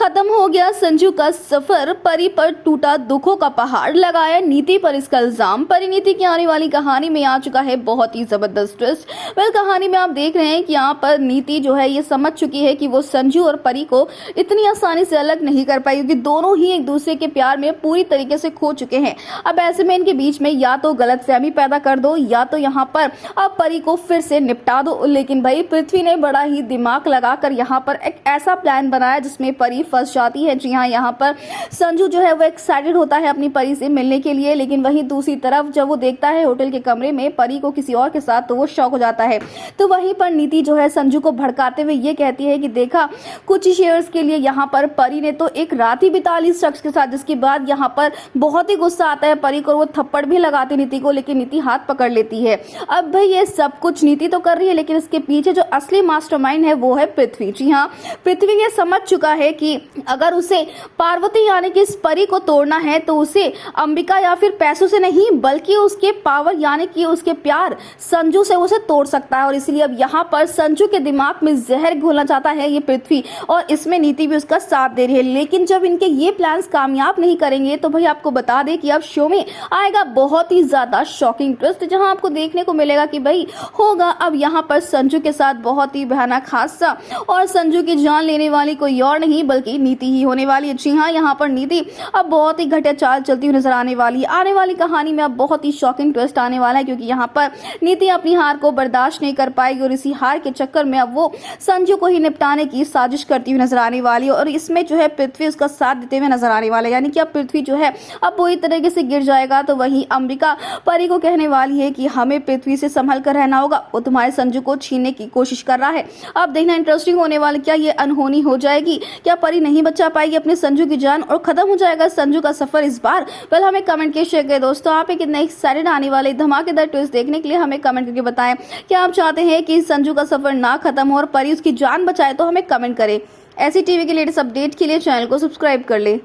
खत्म हो गया संजू का सफर, परी पर टूटा दुखों का पहाड़, लगाया नीति पर इसका इल्जाम। परिणीति की आने वाली कहानी में आ चुका है बहुत ही जबरदस्त ट्विस्ट। कहानी में आप देख रहे हैं कि यहाँ पर नीति जो है ये समझ चुकी है कि वो संजू और परी को इतनी आसानी से अलग नहीं कर पाई, क्योंकि दोनों ही एक दूसरे के प्यार में पूरी तरीके से खो चुके हैं। अब ऐसे में इनके बीच में या तो गलतफहमी पैदा कर दो या तो यहाँ पर अब परी को फिर से निपटा दो। लेकिन भाई पृथ्वी ने बड़ा ही दिमाग लगाकर यहाँ पर एक ऐसा प्लान बनाया जिसमें परी फंस जाती है। जी हाँ, यहाँ पर संजू जो है वो एक्साइटेड होता है अपनी परी से मिलने के लिए, लेकिन वहीं दूसरी तरफ जब वो देखता है होटल के कमरे में परी को किसी और के साथ तो वो शॉक हो जाता है। तो वहीं पर नीति जो है संजू को भड़काते हुए ये कहती है कि देखा, कुछ शेयर्स के लिए यहाँ पर परी ने तो एक रात ही बिता ली इस शख्स के साथ, जिसके बाद यहाँ पर बहुत ही गुस्सा आता है परी को, वो थप्पड़ भी लगाती नीति को, लेकिन नीति हाथ पकड़ लेती है। अब भाई ये सब कुछ नीति तो कर रही है, लेकिन इसके पीछे जो असली मास्टरमाइंड है वो है पृथ्वी। जी हाँ, पृथ्वी ये समझ चुका है कि अगर उसे पार्वती यानी कि इस परी को तोड़ना है तो उसे अंबिका या फिर पैसों से नहीं बल्कि उसके पावर यानी कि उसके प्यार संजू से उसे तोड़ सकता है। और इसलिए अब यहाँ पर संजू के दिमाग में जहर घोलना चाहता है ये पृथ्वी, और इसमें नीति भी उसका साथ दे रही है। लेकिन जब इनके ये प्लान्स कामयाब नहीं करेंगे तो भाई आपको बता दें कि अब शो में आएगा बहुत ही ज्यादा शॉकिंग ट्विस्ट, जहां आपको देखने को मिलेगा कि भाई होगा अब यहाँ पर संजू के साथ बहुत ही भयानक हादसा, और संजू की जान लेने वाली कोई और नहीं बल्कि नीति ही होने वाली है। जी हाँ, यहाँ पर नीति अब बहुत ही घटिया चाल चलती हुई नजर आने वाली है। आने वाली कहानी में अब बहुत ही शॉकिंग ट्विस्ट आने वाला है, क्योंकि यहाँ पर नीति अपनी हार को बर्दाश्त नहीं कर पाएगी और इसी हार के चक्कर में अब वो संजू को ही निपटाने की साजिश करती हुई नजर आने वाली है। और इसमें जो है पृथ्वी उसका साथ देते हुए नजर आने वाला है, यानी कि अब पृथ्वी जो है अब पूरी तरीके से गिर जाएगा। तो वही अंबिका परी को कहने वाली है कि हमें पृथ्वी से संभल कर रहना होगा, वो तुम्हारे संजू को छीनने की कोशिश कर रहा है। अब देखना इंटरेस्टिंग होने वाला, क्या ये अनहोनी हो जाएगी, क्या परी नहीं बचा पाएगी अपने संजू की जान और खत्म हो जाएगा संजू का सफर इस बार। पहले हमें कमेंट के शेयर करें दोस्तों, आप कितना एक्साइटेड आने वाले धमाकेदार ट्विस्ट देखने के लिए हमें कमेंट करके बताएं। क्या आप चाहते हैं कि संजू का सफर ना खत्म हो और परी उसकी जान बचाए, तो हमें कमेंट करें। ऐसी टीवी के लेटेस्ट अपडेट के लिए चैनल को सब्सक्राइब कर ले।